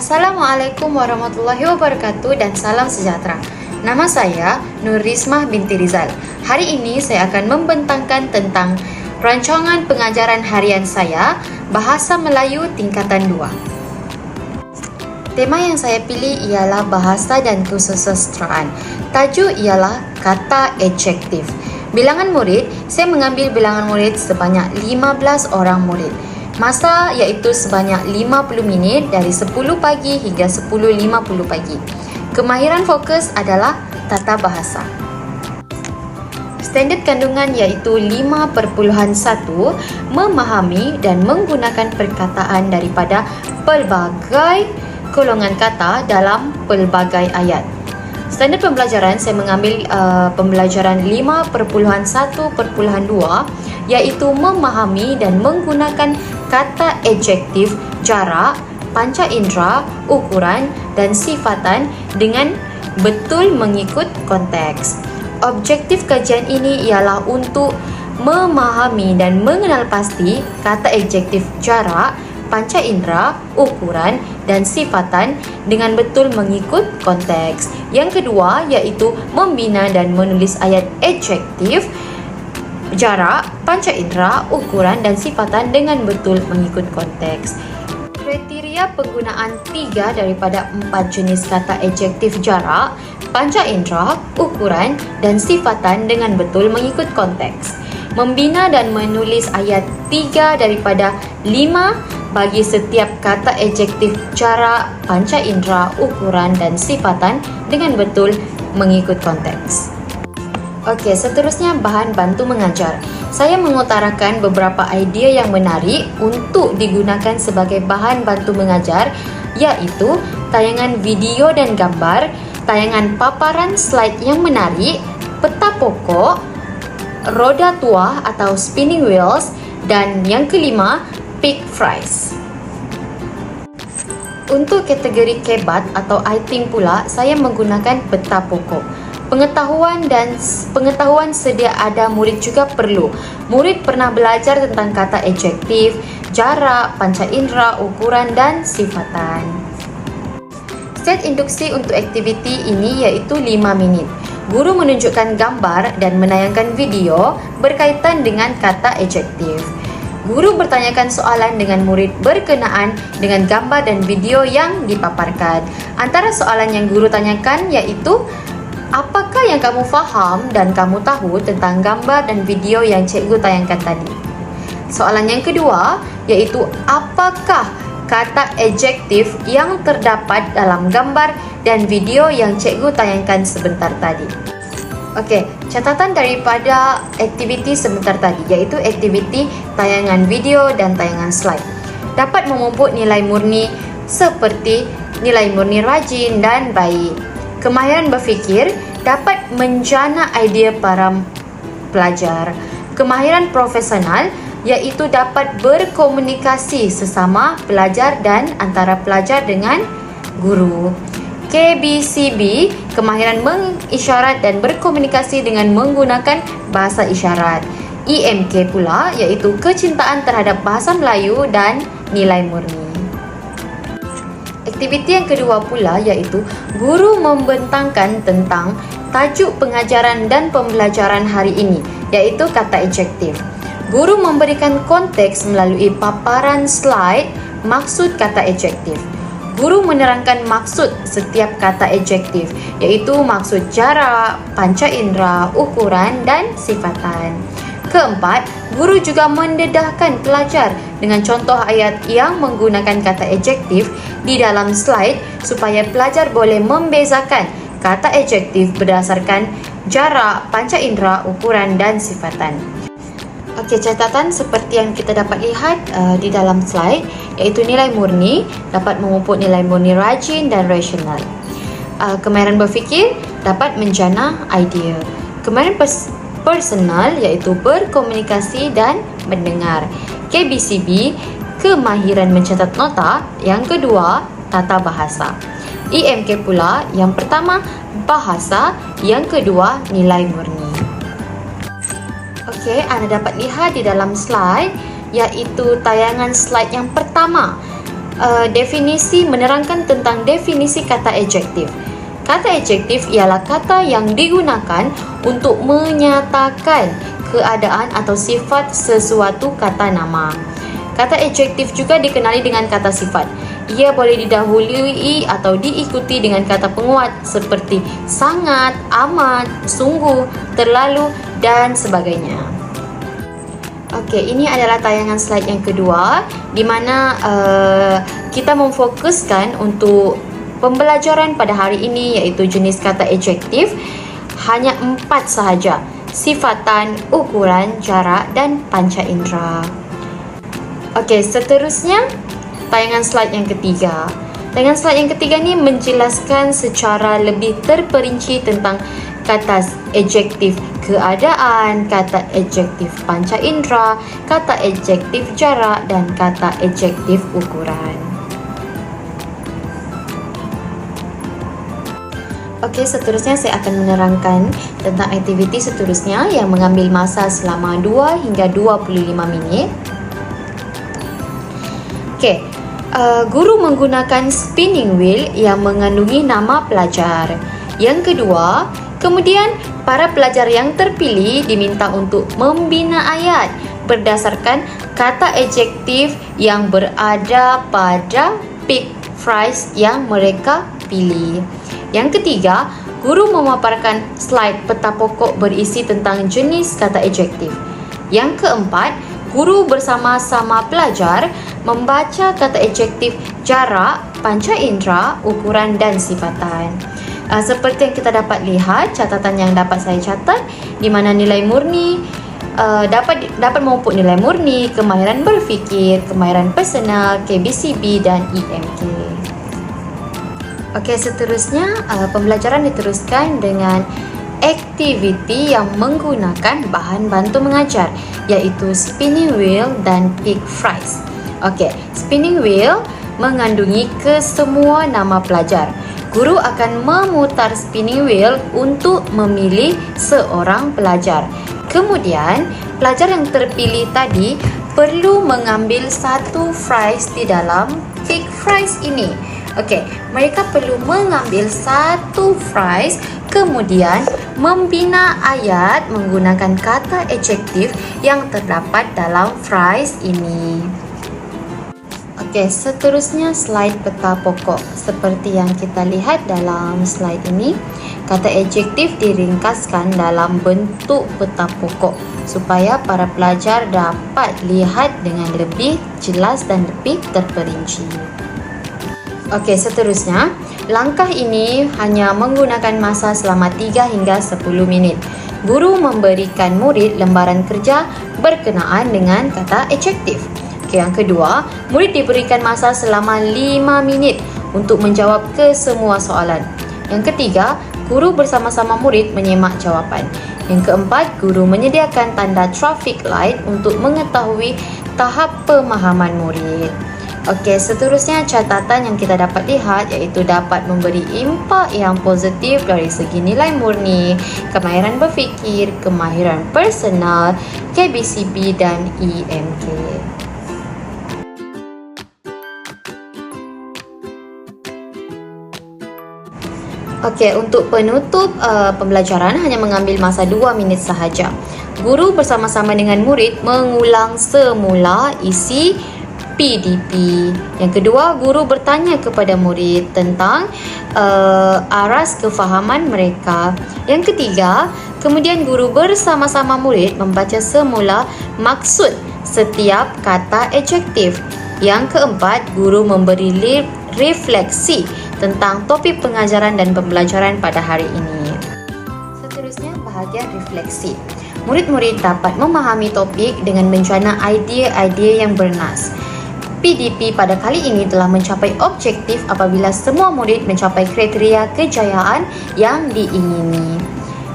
Assalamualaikum warahmatullahi wabarakatuh dan salam sejahtera. Nama saya Nur Rismah binti Rizal. Hari ini saya akan membentangkan tentang rancangan pengajaran harian saya, Bahasa Melayu Tingkatan 2. Tema yang saya pilih ialah Bahasa dan Kesusastraan. Tajuk ialah kata adjektif. Bilangan murid, saya mengambil bilangan murid sebanyak 15 orang murid. Masa iaitu sebanyak 50 minit dari 10 pagi hingga 10.50 pagi. Kemahiran fokus adalah tata bahasa. Standard kandungan iaitu 5.1, memahami dan menggunakan perkataan daripada pelbagai golongan kata dalam pelbagai ayat. Standard pembelajaran saya mengambil pembelajaran 5.1.2 iaitu memahami dan menggunakan kata adjektif, jarak, panca indera, ukuran dan sifatan dengan betul mengikut konteks. Objektif kajian ini ialah untuk memahami dan mengenal pasti kata adjektif, jarak, panca indera, ukuran dan sifatan dengan betul mengikut konteks. Yang kedua iaitu membina dan menulis ayat adjektif, jarak, panca indera, ukuran dan sifatan dengan betul mengikut konteks. Kriteria penggunaan 3 daripada 4 jenis kata adjektif, jarak, panca indera, ukuran dan sifatan dengan betul mengikut konteks. Membina dan menulis ayat 3 daripada 5 bagi setiap kata adjektif, jarak, panca indera, ukuran dan sifatan dengan betul mengikut konteks. Okey, seterusnya bahan bantu mengajar. Saya mengutarakan beberapa idea yang menarik untuk digunakan sebagai bahan bantu mengajar, iaitu tayangan video dan gambar, tayangan paparan slide yang menarik, peta pokok, roda tuah atau spinning wheels, dan yang kelima, pick phrase. Untuk kategori kebat atau iting pula, saya menggunakan peta pokok. Pengetahuan sedia ada murid juga perlu. Murid pernah belajar tentang kata adjektif, jarak, panca indera, ukuran dan sifatan. Set induksi untuk aktiviti ini iaitu 5 minit. Guru menunjukkan gambar dan menayangkan video berkaitan dengan kata adjektif. Guru bertanyakan soalan dengan murid berkenaan dengan gambar dan video yang dipaparkan. Antara soalan yang guru tanyakan iaitu, apakah yang kamu faham dan kamu tahu tentang gambar dan video yang cikgu tayangkan tadi? Soalan yang kedua iaitu, apakah kata adjektif yang terdapat dalam gambar dan video yang cikgu tayangkan sebentar tadi? Okey, catatan daripada aktiviti sebentar tadi iaitu aktiviti tayangan video dan tayangan slide dapat memupuk nilai murni seperti nilai murni rajin dan baik. Kemahiran berfikir dapat menjana idea para pelajar. Kemahiran profesional iaitu dapat berkomunikasi sesama pelajar dan antara pelajar dengan guru. KBCB, kemahiran mengisyarat dan berkomunikasi dengan menggunakan bahasa isyarat. EMK pula iaitu kecintaan terhadap bahasa Melayu dan nilai murni. Aktiviti yang kedua pula iaitu guru membentangkan tentang tajuk pengajaran dan pembelajaran hari ini, iaitu kata adjektif. Guru memberikan konteks melalui paparan slide maksud kata adjektif. Guru menerangkan maksud setiap kata adjektif, iaitu maksud jarak, panca indera, ukuran dan sifatan. Keempat, guru juga mendedahkan pelajar dengan contoh ayat yang menggunakan kata adjektif di dalam slide supaya pelajar boleh membezakan kata adjektif berdasarkan jarak, panca indera, ukuran dan sifatan. Okey, catatan seperti yang kita dapat lihat di dalam slide iaitu nilai murni dapat memupuk nilai murni rajin dan rasional. Kemahiran berfikir dapat menjana idea. Kemahiran personal iaitu berkomunikasi dan mendengar. KBCB, kemahiran mencatat nota. Yang kedua, tata bahasa. EMK pula, yang pertama bahasa, yang kedua nilai murni. Okey, anda dapat lihat di dalam slide iaitu tayangan slide yang pertama. menerangkan tentang definisi kata adjektif. Kata adjektif ialah kata yang digunakan untuk menyatakan keadaan atau sifat sesuatu kata nama. Kata adjektif juga dikenali dengan kata sifat. Ia boleh didahului atau diikuti dengan kata penguat seperti sangat, amat, sungguh, terlalu dan sebagainya. Okey, ini adalah tayangan slide yang kedua di mana kita memfokuskan untuk pembelajaran pada hari ini iaitu jenis kata adjektif hanya 4 sahaja: sifatan, ukuran, jarak dan panca indera. Okey, seterusnya tayangan slide yang ketiga. Tayangan slide yang ketiga ni menjelaskan secara lebih terperinci tentang kata adjektif keadaan, kata adjektif panca indera, kata adjektif jarak dan kata adjektif ukuran. Okey, seterusnya saya akan menerangkan tentang aktiviti seterusnya yang mengambil masa selama 2 hingga 25 minit. Okey, guru menggunakan spinning wheel yang mengandungi nama pelajar. Yang kedua, kemudian para pelajar yang terpilih diminta untuk membina ayat berdasarkan kata adjektif yang berada pada pick phrase yang mereka pilih. Yang ketiga, guru memaparkan slide peta pokok berisi tentang jenis kata adjektif. Yang keempat, guru bersama-sama pelajar membaca kata adjektif jarak, panca indera, ukuran dan sifatan. Seperti yang kita dapat lihat, catatan yang dapat saya catat di mana nilai murni dapat memupuk nilai murni, kemahiran berfikir, kemahiran personal, KBCB dan EMK. Okey, seterusnya pembelajaran diteruskan dengan aktiviti yang menggunakan bahan bantu mengajar iaitu spinning wheel dan pick phrase. Okey, spinning wheel mengandungi kesemua nama pelajar. Guru akan memutar spinning wheel untuk memilih seorang pelajar. Kemudian, pelajar yang terpilih tadi perlu mengambil satu phrase di dalam pick phrase ini. Okey, mereka perlu mengambil satu phrase kemudian membina ayat menggunakan kata adjektif yang terdapat dalam phrase ini. Okey, seterusnya slide peta pokok. Seperti yang kita lihat dalam slide ini, kata adjektif diringkaskan dalam bentuk peta pokok supaya para pelajar dapat lihat dengan lebih jelas dan lebih terperinci. Okey, seterusnya, langkah ini hanya menggunakan masa selama 3 hingga 10 minit. Guru memberikan murid lembaran kerja berkenaan dengan kata adjektif. Okey, yang kedua, murid diberikan masa selama 5 minit untuk menjawab kesemua soalan. Yang ketiga, guru bersama-sama murid menyemak jawapan. Yang keempat, guru menyediakan tanda traffic light untuk mengetahui tahap pemahaman murid. Okey, seterusnya catatan yang kita dapat lihat iaitu dapat memberi impak yang positif dari segi nilai murni, kemahiran berfikir, kemahiran personal, KBCB dan EMK. Okey, untuk penutup pembelajaran hanya mengambil masa 2 minit sahaja. Guru bersama-sama dengan murid mengulang semula isi PDP. Yang kedua, guru bertanya kepada murid tentang aras kefahaman mereka. Yang ketiga, kemudian guru bersama-sama murid membaca semula maksud setiap kata adjektif. Yang keempat, guru memberi refleksi tentang topik pengajaran dan pembelajaran pada hari ini. Seterusnya, bahagian refleksi. Murid-murid dapat memahami topik dengan mencerna idea-idea yang bernas. PDP pada kali ini telah mencapai objektif apabila semua murid mencapai kriteria kejayaan yang diingini.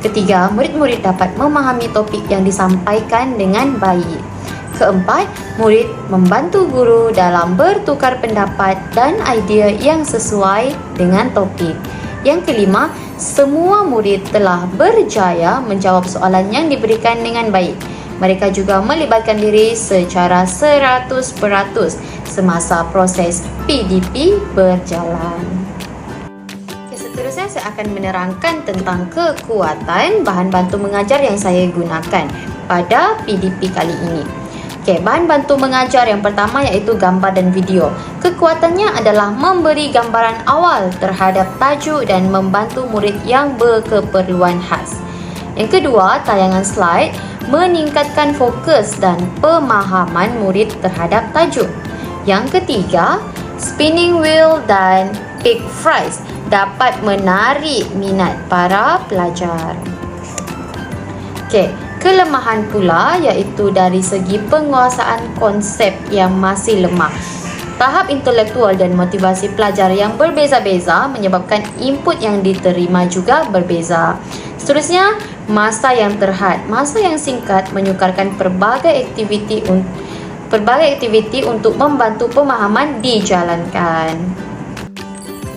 Ketiga, murid-murid dapat memahami topik yang disampaikan dengan baik. Keempat, murid membantu guru dalam bertukar pendapat dan idea yang sesuai dengan topik. Yang kelima, semua murid telah berjaya menjawab soalan yang diberikan dengan baik. Mereka juga melibatkan diri secara 100% semasa proses PDP berjalan. Seterusnya saya akan menerangkan tentang kekuatan bahan bantu mengajar yang saya gunakan pada PDP kali ini. Bahan bantu mengajar yang pertama iaitu gambar dan video. Kekuatannya adalah memberi gambaran awal terhadap tajuk dan membantu murid yang berkeperluan khas. Yang kedua, tayangan slide meningkatkan fokus dan pemahaman murid terhadap tajuk. Yang ketiga, spinning wheel dan pick phrase dapat menarik minat para pelajar. Kelemahan pula iaitu dari segi penguasaan konsep yang masih lemah. Tahap intelektual dan motivasi pelajar yang berbeza-beza menyebabkan input yang diterima juga berbeza. Seterusnya, masa yang terhad. Masa yang singkat menyukarkan pelbagai aktiviti untuk membantu pemahaman dijalankan.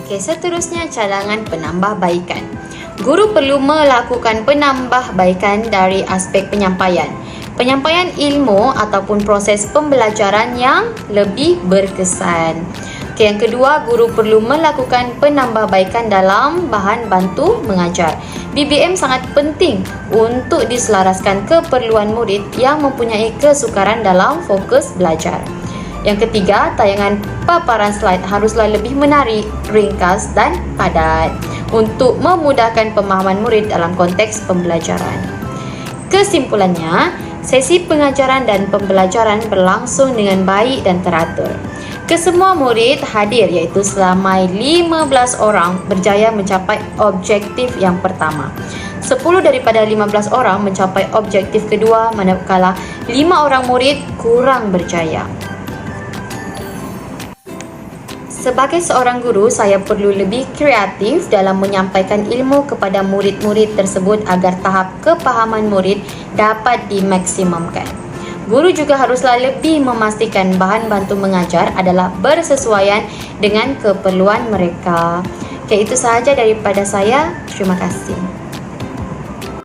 Seterusnya, cadangan penambahbaikan. Guru perlu melakukan penambahbaikan dari aspek penyampaian ilmu ataupun proses pembelajaran yang lebih berkesan. Yang kedua, guru perlu melakukan penambahbaikan dalam bahan bantu mengajar. BBM sangat penting untuk diselaraskan keperluan murid yang mempunyai kesukaran dalam fokus belajar. Yang ketiga, tayangan paparan slide haruslah lebih menarik, ringkas dan padat untuk memudahkan pemahaman murid dalam konteks pembelajaran. Kesimpulannya, sesi pengajaran dan pembelajaran berlangsung dengan baik dan teratur. Kesemua murid hadir iaitu selama 15 orang berjaya mencapai objektif yang pertama. 10 daripada 15 orang mencapai objektif kedua manakala 5 orang murid kurang berjaya. Sebagai seorang guru, saya perlu lebih kreatif dalam menyampaikan ilmu kepada murid-murid tersebut agar tahap kepahaman murid dapat dimaksimumkan. Guru juga haruslah lebih memastikan bahan bantu mengajar adalah bersesuaian dengan keperluan mereka. Itu sahaja daripada saya. Terima kasih.